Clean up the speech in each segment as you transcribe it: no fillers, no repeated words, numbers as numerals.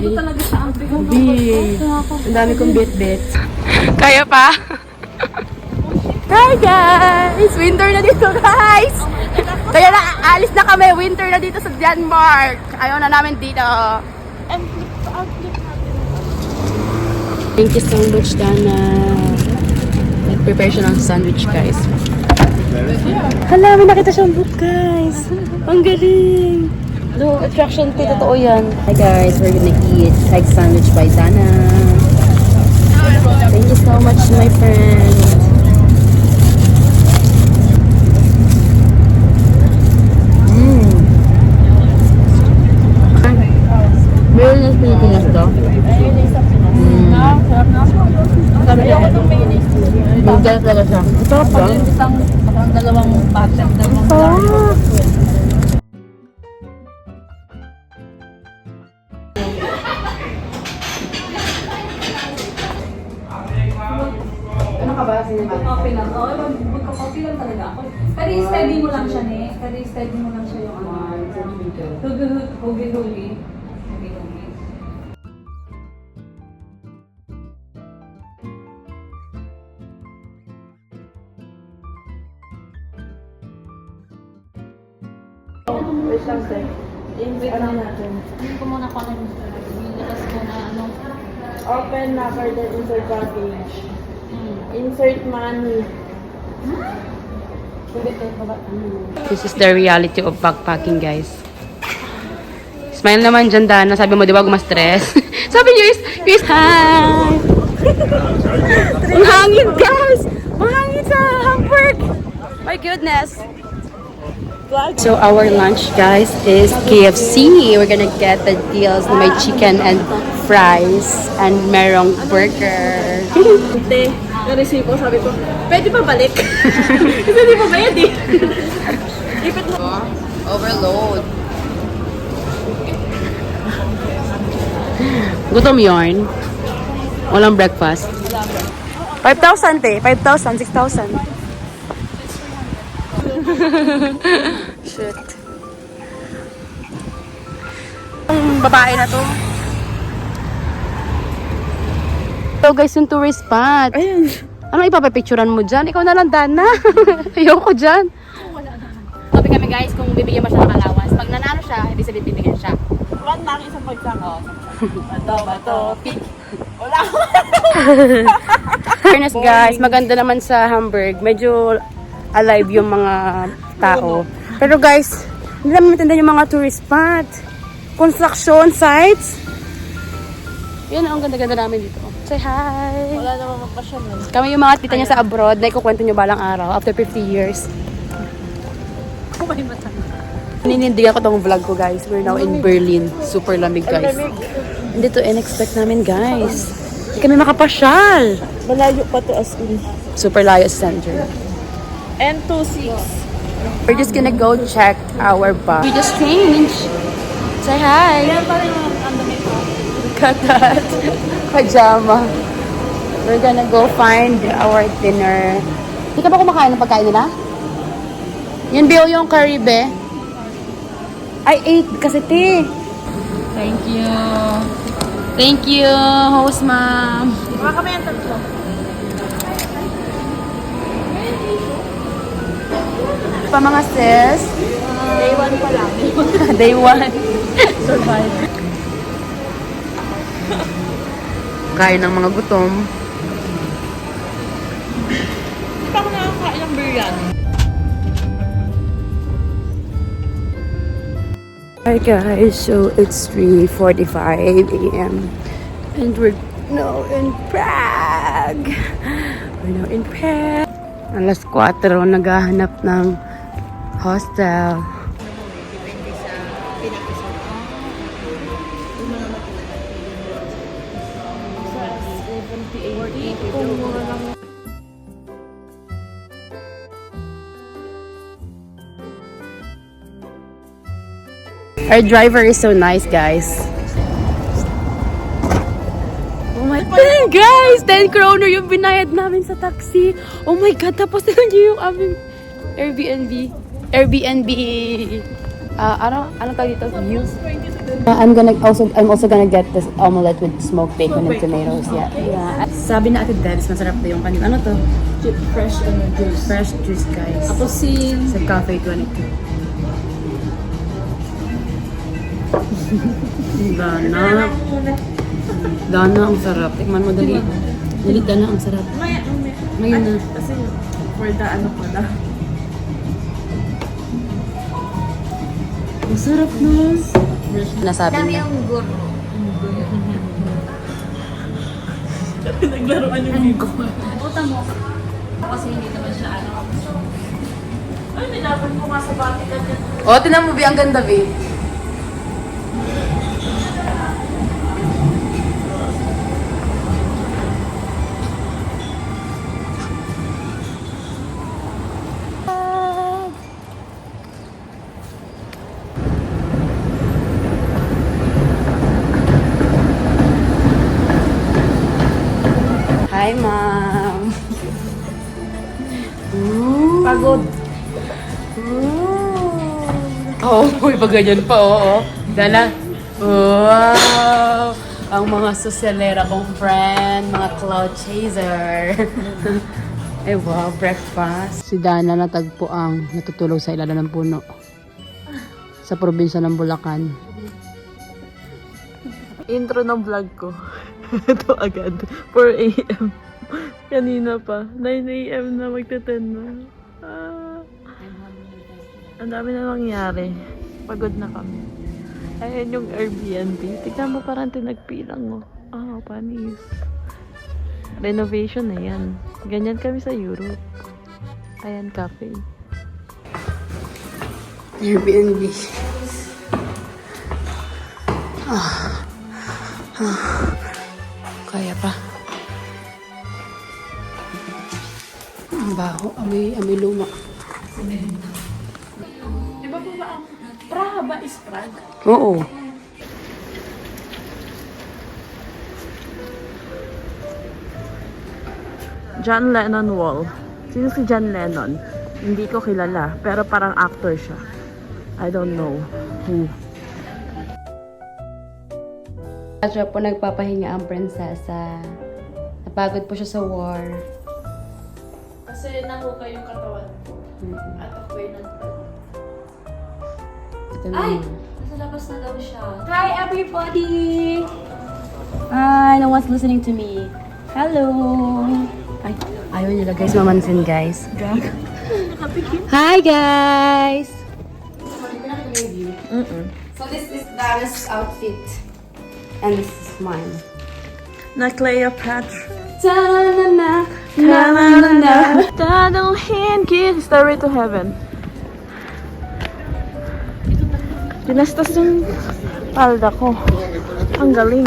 Ito talaga siya ang big. Big. Ang dami kong bit-bit. Kaya pa? Hi guys! Winter na dito guys! Kaya na, alis na kami. Winter na dito sa Denmark. Ayaw na namin dito. And I'll flip natin. Thank you so much, Dana. Nag-prepare siya ng sandwich, guys. Hala, may nakita siyang book, guys. Ang galing. No, attraction ko, totoo yan. Hi guys, we're gonna eat egg sandwich by Dana. Thank you so much, my friend. Meron ng Pilipinas to. Sarap na. Sabi niya ako ng mayonnaise. Bigyan talaga siya. Sarap ba? Parang dalawang butter, dalawang Ano ka ba? Sinima? Okay lang. Oo, magka-coffee lang talaga ako. Kaya steady mo lang siya, ne? Kaya steady mo lang siya yung ano. Hugi-hugi. Wait lang, sir. Wait lang natin. Hindi ko muna kung ano. Nilabas ko na ano. Open na further insert package. Insert money. This is the reality of backpacking, guys. Smile naman dyan, Dana. Sabi mo, di ba, ma-stress? Sabi niyo is hi! Ang hangin, guys! Ang hangin sa Hamburg! My goodness! So our lunch, guys, is KFC. We're gonna get the deals na may chicken and fries and merong burger. Hindi. Na-receive ko, sabi ko, pwede pa balik? Kasi hindi pa bayad eh. Ipit mo. Overload. Gutom yarn. Walang breakfast. 5,000 te. 5,000, 6,000. Shit. Ang babae na to. So guys, yung tourist spot. Ayun. Ano ipapapicturean mo dyan? Ikaw na lang, Dana. Ayoko dyan. Sabi kami guys, kung bibigyan mo siya ng allowance, pag nanalo siya, ibig sabihin bibigyan siya. One lang isang pagsama. Bato. Wala. Fairness guys, maganda naman sa Hamburg. Medyo alive yung mga tao. Pero guys, hindi naman maintindihan yung mga tourist spot. Construction sites. Yan ang ganda-ganda namin dito. Say hi! Wala naman magpasyon. Kami yung mga tita niya sa abroad na ikukwento nyo balang araw after 50 years. Ninindigan ko tong vlog ko guys. We're now in Berlin. Super lamig guys. Hindi to in-expect namin guys. Hindi kami makapasyal. Malayo pa to as in. Super layo sa center. And 2-6. We're just gonna go check our bag. We just changed. Say hi! Yan pa rin ang damit ko. Got that. Pajama. We're gonna go find our dinner. Di ka ba kumakain ng pagkain nila? Yun, Bill, yung curry, be. I ate kasi, te. Thank you. Thank you, host ma'am. Baka kami ang tatlo. Pa mga sis. Day 1 pa lang. Day 1. Survive. Kain ng mga gutom. Hindi pa ako nakakain ng biryani. Hi guys, so it's 3:45 a.m. and we're now in Prague. We're now in Prague. Alas 4, naghahanap ng hostel. Our driver is so nice, guys. Oh my God, guys! 10 kroner yung binayad namin sa taxi. Oh my God, tapos na yung aming Airbnb. Anong tawag dito? View? I'm also gonna get this omelette with smoked bacon and tomatoes. Yeah. Sabi na Ate Debs, masarap daw yung kanina. Ano to? Fresh juice. Fresh juice, guys. Aposin. Sa Cafe 22. Dana. Dana, ang sarap. Tikman mo dali. Dali, Dana, ang sarap. Ngayon na. Kasi for the ano ko na. Ang sarap na. Nasabi niya. Naglaruan yung biko. Puta mo. Kasi hindi naman siya ano. Ay, nilapon ko nga sa bati ka dyan. Oh, tinan mo, Bi, ang ganda, Bi. Hi, Ma'am. Pagod. Oo, iba ganyan pa, oo. Dala. Wow! Ang mga sosyalera kong friend, mga cloud chaser. Ay, wow, breakfast. Si Dana natagpo ang natutulog sa ilalim ng puno. Sa probinsya ng Bulacan. Intro ng vlog ko. Ito agad. 4 a.m. Kanina pa. 9 a.m. na magte-10 na. Ang dami na nangyari. Pagod na kami. Ayan yung Airbnb. Tignan mo parang tinagpilang, oh. Panis. Renovation na yan. Ganyan kami sa Europe. Ayan, cafe. Airbnb. Kaya pa. Ang baho. Amoy luma. Diba po ba ang Praha ba is Prague? Oo. John Lennon Wall. Sino si John Lennon? Hindi ko kilala, pero parang actor siya. I don't know who. Siya po nagpapahinga ang prinsesa. Napagod po siya sa war. Kasi nakuka yung katawan ko. At ako'y Ito na. Ay! Nasa labas na daw siya. Hi everybody! Hi, no one's listening to me. Hello! Ay, ayaw nila guys mamansin guys. Hi guys! So this is Dara's outfit. And this is mine. Na Cleopatra. Ta-na-na, na-na-na. Dadalhin kids Stairway to Heaven. Pinastas yung palda ko. Ang galing.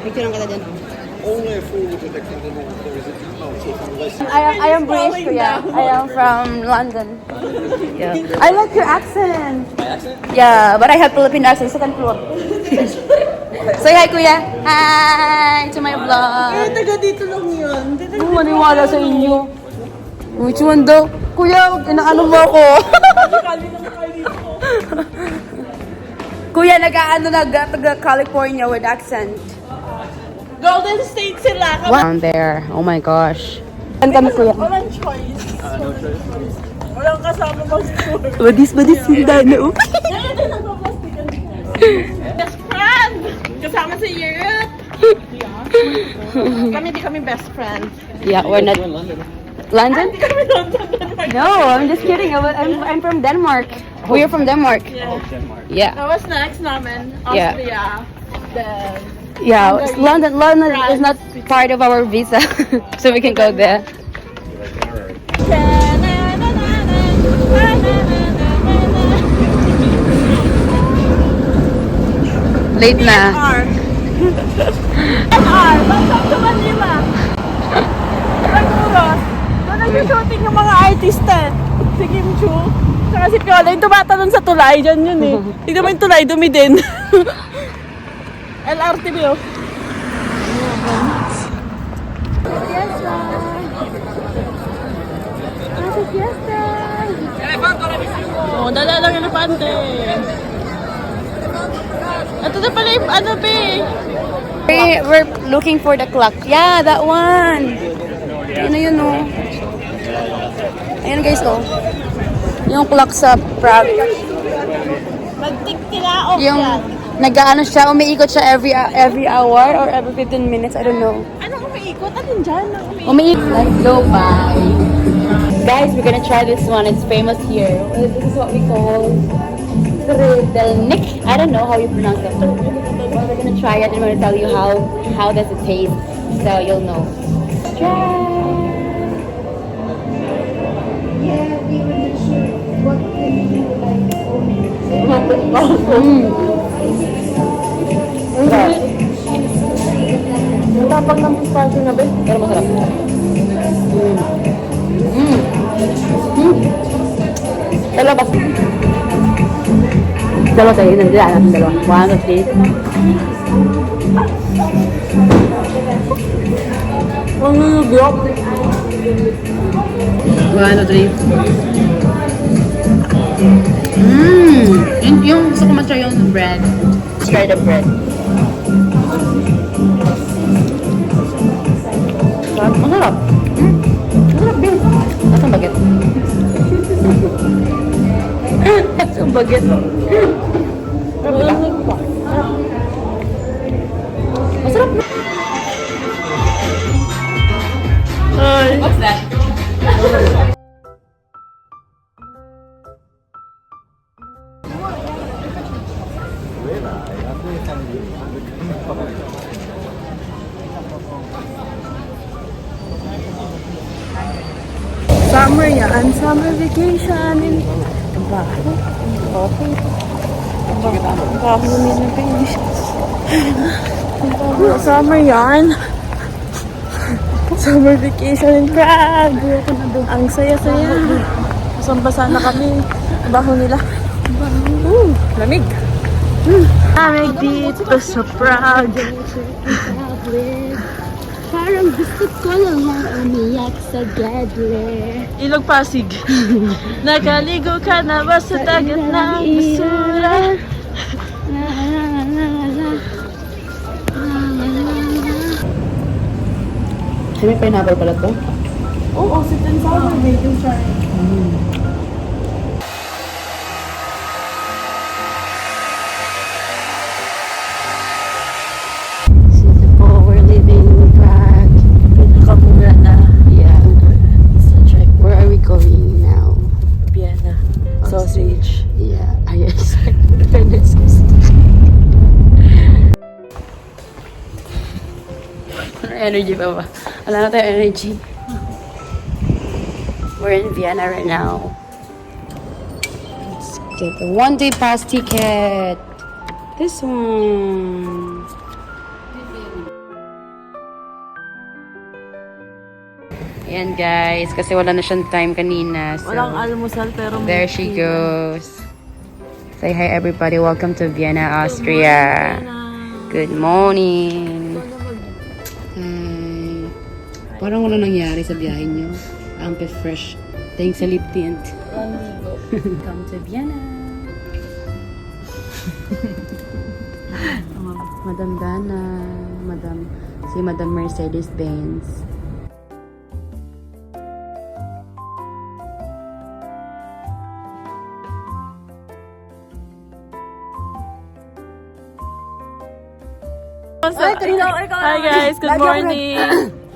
Picture kita dyan. Only forward to the north there is a departure from West. I am British, kuya. I am from London. Yeah. I like your accent. My accent? Yeah, but I have Philippine accent. Second floor. Say hi, kuya. Hi to my vlog. Taga dito lang yun. Maniwala sa inyo. Which one daw? Kuya, inaano mo ako? Kuya, taga California with accent. Golden State sila. Down there. Oh my gosh. Saan kami, kuya? Walang choice. Walang kasama mag-tour. Badis, hindi na. Yan, nagpapalala. Best friend! Kasama sa Europe! Kami di kami best friend. Yeah, we're not. London? No, I'm just kidding. I'm from Denmark. We're from Denmark. Yeah. Tapos next namin, Yeah. Austria. Then, Yeah, London is not part of our visa, so we can go there. Late na. Welcome to Manila! Nagturos. Doon nag-shooting yung mga artista. Si Kim Chu. Saka si Piola. Yung tumatalon sa tulay. Diyan yun eh. Tignan mo yung tulay. Dumi din. LRT mo. Oh, dala lang yung elefante. Ito na pala yung ano, be. We're looking for the clock. Yeah, that one. Yun, oh. Ayan guys, oh. Yung clock sa Prague. Magtiktilaok Yung nag-ano siya, umiikot siya every hour or every 15 minutes. I don't know. Anong umiikot? Anong dyan? Umiikot. Let's go, bye. Guys, we're gonna try this one. It's famous here. This is what we call Sredelnik. I don't know how you pronounce that. Well, we're gonna try it and we're gonna tell you how does it taste. So you'll know. Try. Tapang ng pistachio na, be. Pero masarap. Talabas. Dalawa tayo. Nandiyan natin dalawa. 1, 2, 3. Ang nilugok. 1, 2, 3. Yung gusto ko matry yung bread. Try the bread. Masarap. Masarap din. Nasaan baget? Nasaan baget? Masarap na. Ay. What's that? Summer yan. Summer vacation in... Ang baho. Ang baho namin ng baby. Summer yan. Summer vacation in Prague. Ang saya-saya. Basang-basa na kami. Ang baho nila. Lamig. Lamig dito sa Prague. Parang gusto ko lang umiyak sa gadle. Ilog Pasig. Nakaligo ka na ba sa dagat ng basura? May pineapple pala to? Oo, si Tensama. Medyo siya. We're living in Prague. Nakamura na. Yeah. So check. Where are we going now? Vienna. Sausage. Yeah, I expect Venice. Energy pa ba? Wala na tayo energy. We're in Vienna right now. Let's get the one-day pass ticket. This one. Ayan guys, kasi wala na siyang time kanina. So, Walang almusal pero may there she tea. goes. Say hi everybody. Welcome to Vienna, Austria. Good morning. Parang wala nangyari sa biyahe niyo. Ang fresh. Thanks sa lip tint. Come to Vienna. Madam Dana. Si Madam Mercedes-Benz. Hi guys, good morning.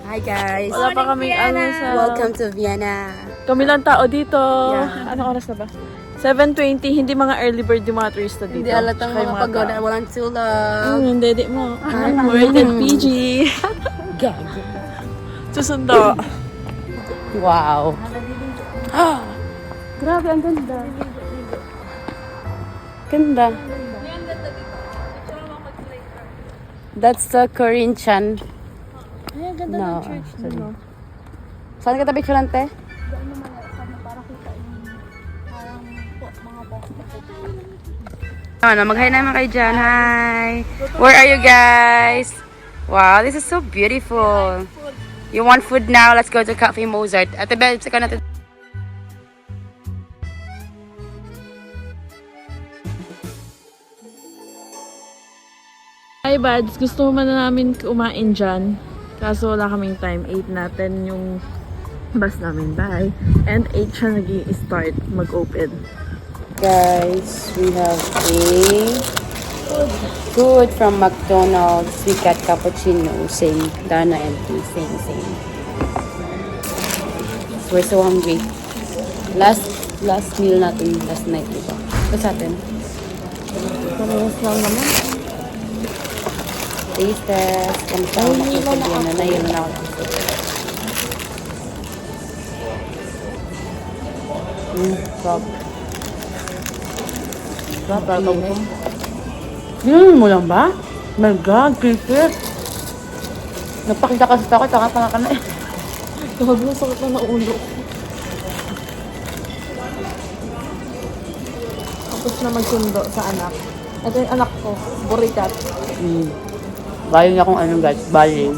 Hi guys. Wala pa kami Welcome to Vienna. Kami lang tao dito. Anong oras na ba? 7:20, hindi mga early bird yung mga turista dito. Hindi alatang Kaya mga pagoda, walang tulog. Hindi, di mo. Rated PG. Gago. Susundo. Wow. Grabe, ang ganda. Ganda. That's the Corinthian. Ay, ang ganda No, ng church sorry. nyo. Saan ka tabi kurante? Ano, mag-hi naman kayo dyan. Hi! Where are you guys? Wow, this is so beautiful. You want food now? Let's go to Cafe Mozart. Ate Bel, saka natin. Hi buds, gusto mo na namin kumain dyan. Kaso wala kaming time. 8 natin yung bus namin. Bye. And 8 siya nag-i-start mag-open. Guys, we have a food from McDonald's. We got cappuccino. Same. Dana and tea. Same. We're so hungry. Last meal natin last night, diba? Ito sa atin. Parehas lang naman. Taste test. Kamusta ako makisabihan na nahilo na ako. Stop. Stop, talaga mo. Mo lang ba? My God, cricket. Nagpakita kasi ako, tanga-tanga ka na eh. Gago, sakit na ulo. Tapos na magsundo sa anak. Ito yung anak ko, Burikat. Baling akong ano guys, baling.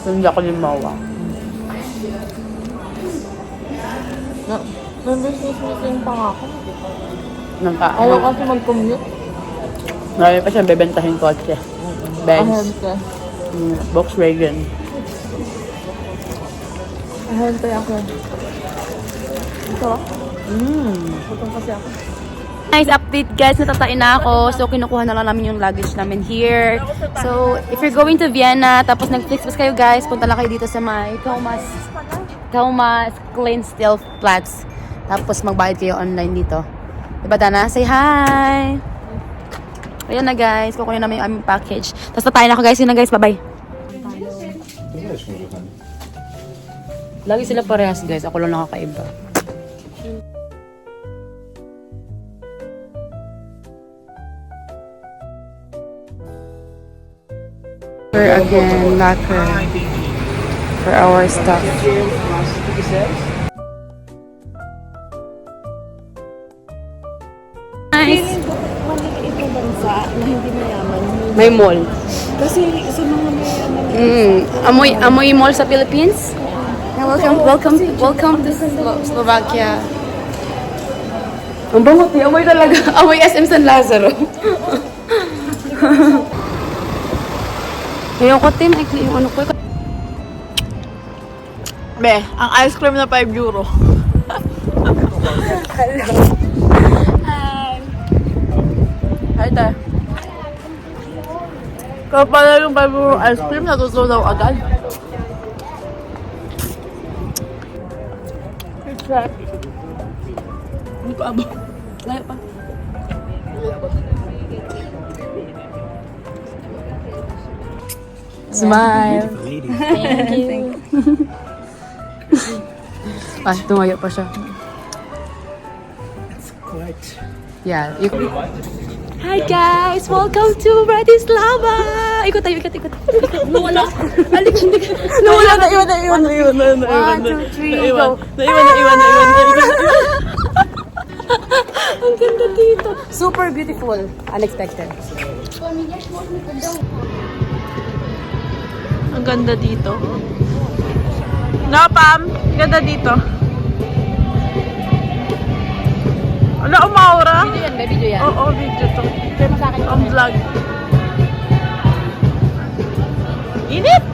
Hindi ako limawa. Nag-business meeting pa nga ako. Ano? Ayaw kasi mag-commute. Marami pa siyang bebentahin kotse. Benz. Ahente. Volkswagen. Ahente ako. Ito ah. Putong kasi ako. Nice update guys, natatain na ako. So kinukuha na lang namin yung luggage namin here. So if you're going to Vienna, tapos nag-Flixbus kayo guys, punta lang kayo dito sa may Kaumas Clean Steel Platz. Tapos magbayad kayo online dito. Diba Dana? Say hi! Ayan na guys, kukunin namin yung aming package. Tapos tatayin ako guys, yun na guys, bye-bye. Lagi sila parehas guys, ako lang nakakaiba. Again, locker for our stuff. Nice. Maliit na bansa na hindi mayaman. May mall. Kasi sa mga may Amoy mall sa Philippines. Welcome to Slovakia. Ang bangot niya, amoy talaga. Amoy SM San Lazaro. Ngayon ko, Tim, yung ano ko. Be, ang ice cream na 5 euro. Hi, te. Kapag yung 5 euro ice cream, natutunaw agad. It's right. Hindi ko abo. Layo pa. Smile. Thank you. Tumayo pa siya. Yeah. Hi guys! Welcome to Bratislava! Ikot tayo, ikot. Nawala. Alik, hindi ka. Nawala na, iwan. 1, 2, 3, go. Naiwan. Ang ganda dito. Super beautiful. Unexpected. Ang ganda dito. No, Pam? Ang ganda dito. Ano, umaura? Video yan, may video yan. Oo, video to. Ang vlog. Init!